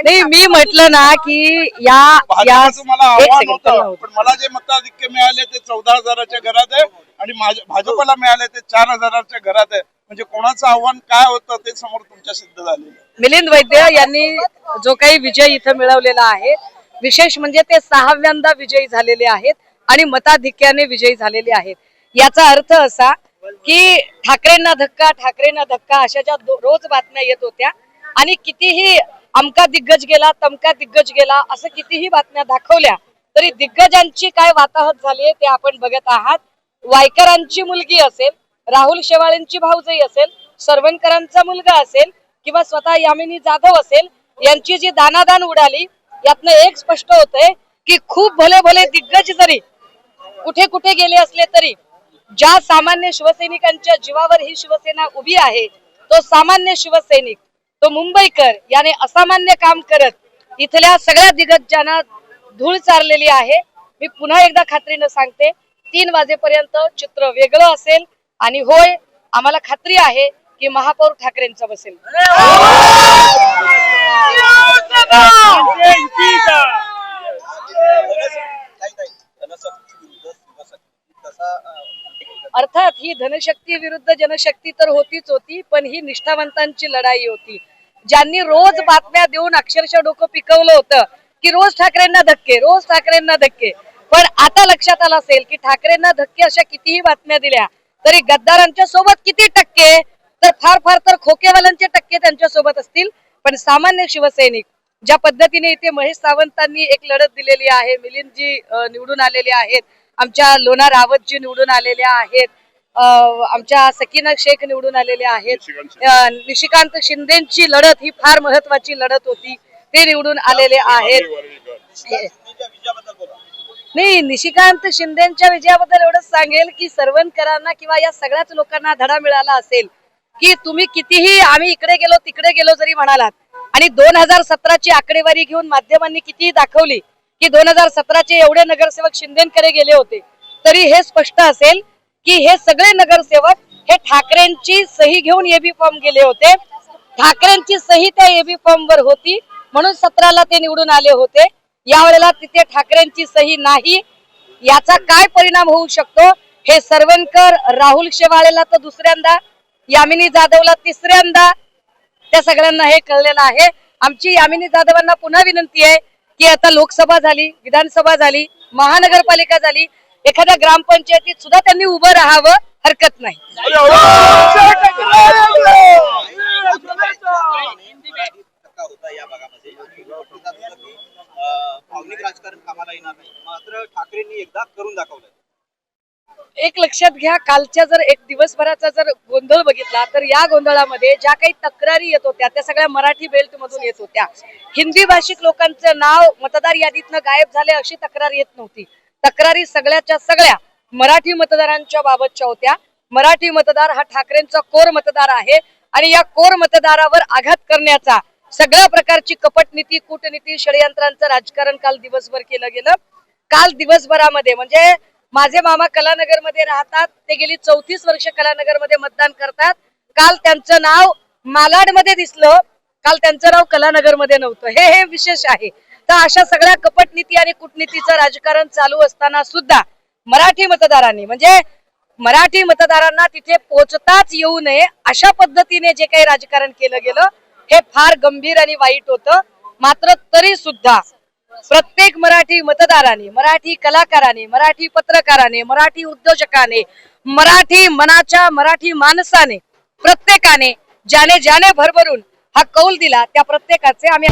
नाही मी म्हटलं ना की या भाजपचं मला एक आव्हान सेकंद, होतं, पण मला जे मताधिक्य मिळाले ते 14,000च्या घरात आहे आणि भाजपला मिळाले ते 4,000च्या घरात आहे. म्हणजे कोणाचं आव्हान काय होतं ते समोर तुमच्या सिद्ध झालेलं आहे. मिलिंद वैद्य यांनी जो काही विजय इथं मिळवलेला आहे, विशेष म्हणजे ते 6व्यांदा विजयी झालेले आहेत आणि मताधिक्याने विजयी झालेले आहेत. याचा अर्थ असा की ठाकरेंना धक्का अशा ज्या रोज बातम्या येत होत्या आणि कितीही अमका दिग्गज गेला तमका दिग्गज गेला असं कितीही बातम्या दाखवल्या तरी दिग्गजांची काय वाताहत झाली ते आपण बघत आहात. वायकरांची मुलगी असेल, राहुल शेवाळेंची भाऊजाई असेल, सरवणकरांचा मुलगा असेल किंवा स्वतः यामिनी जाधव असेल, यांची जी दानादान उडाली यातनं एक स्पष्ट होतंय की खूप भले भले दिग्गज जरी कुठे कुठे गेले असले तरी ज्या सामान्य शिवसैनिकांच्या जीवावर ही शिवसेना उभी आहे तो सामान्य शिवसैनिक, तो मुंबईकर याने असामान्य काम करत इथल्या सगळ्या दिग्गजांना धूळ चारलेली आहे. मी पुन्हा एकदा खात्रीनं सांगते 3 वाजेपर्यंत चित्र वेगळं असेल आणि होय आम्हाला खात्री आहे की महापौर ठाकरेंचं बसेल. अर्थात ही धनशक्ती विरुद्ध जनशक्ती तर होती, पण ही निष्ठावंतांची लढाई होती. ज्यांनी रोज बातम्या देऊन अक्षरशः डोकं पिकवलं होतं की रोज ठाकरेंना धक्के, पण आता लक्षात आलं असेल की ठाकरेंना धक्के अशा कितीही बातम्या दिल्या तरी गद्दारांच्या सोबत किती टक्के, तर फार तर खोकेवाल्यांचे टक्के त्यांच्या सोबत असतील, पण सामान्य शिवसैनिक ज्या पद्धतीने इथे महेश सावंतांनी एक लढत दिलेली आहे, मिलिंदजी निवडून आलेले आहेत, आमच्या लोना रावतजी निवडून आलेल्या आहेत, आमच्या सकीना शेख निवडून आलेल्या आहेत, निशिकांत शिंदेची लढत ही फार महत्वाची लढत होती, ते निवडून आलेले आहेत. नाही, निशिकांत शिंदेच्या विजयाबद्दल एवढंच सांगेल की सरवणकरांना किंवा या सगळ्याच लोकांना धडा मिळाला असेल की तुम्ही कितीही आम्ही इकडे गेलो तिकडे गेलो जरी म्हणालात आणि 2017ची आकडेवारी घेऊन माध्यमांनी कितीही दाखवली की 2017चे एवढे नगरसेवक शिंदेकडे गेले होते, तरी हे स्पष्ट असेल की हे सगळे नगरसेवक हे ठाकरेंची सही घेऊन एबी फॉर्म गेले होते. ठाकरेंची सही त्या एबी फॉर्म वर होती म्हणून 17ला ते निवडून आले होते. यावेळेला तिथे ठाकरेंची सही नाही. याचा काय परिणाम होऊ शकतो हे सरवणकर, राहुल शेवाळेला तर दुसऱ्यांदा, यामिनी जाधवला तिसऱ्यांदा, त्या सगळ्यांना हे कळलेलं आहे. आमची यामिनी जाधवांना पुन्हा विनंती आहे की आता लोकसभा झाली, विधानसभा झाली, महानगरपालिका झाली, एखाद्या ग्रामपंचायतीत सुद्धा त्यांनी उभं राहावं, हरकत नाही. एक लक्षात घ्या, कालच्या जर एक दिवसभराचा जर गोंधळ बघितला तर या गोंधळामध्ये ज्या काही तक्रारी येत होत्या त्या सगळ्या मराठी बेल्ट मधून येत होत्या. हिंदी भाषिक लोकांचं नाव मतदार यादीतनं गायब झाले अशी तक्रार येत नव्हती. तक्रारी सगळ्याच्या सगळ्या मराठी मतदारांच्या बाबतच्या होत्या. मराठी मतदार हा ठाकरेंचा कोर मतदार आहे आणि या कोर मतदारावर आघात करण्याचा सगळ्या प्रकारची कपटनीती, कूटनीती, षडयंत्रांचं राजकारण काल दिवसभर केलं गेलं. काल दिवसभरामध्ये म्हणजे माझे मामा कलानगर मध्ये राहतात, ते गेली 34 वर्ष कलानगर मध्ये मतदान करतात. काल त्यांचं नाव मालाड मध्ये दिसलं, काल त्यांचं नाव कलानगर मध्ये नव्हतं. हे विशेष आहे. तर अशा सगळ्या कपटनीती आणि कूटनीतीचं राजकारण चालू असताना सुद्धा मराठी मतदारांनी म्हणजे मराठी मतदारांना तिथे पोहोचताच येऊ नये अशा पद्धतीने जे काही राजकारण केलं गेलं हे फार गंभीर आणि वाईट होतं. मात्र तरी सुद्धा प्रत्येक मराठी मतदाराने, मराठी कलाकाराने, मराठी पत्रकाराने, मराठी उद्योजकाने, मराठी मनाच्या मराठी माणसाने, प्रत्येकाने ज्याने भरभरून हा कौल दिला त्या प्रत्येकाचे आम्ही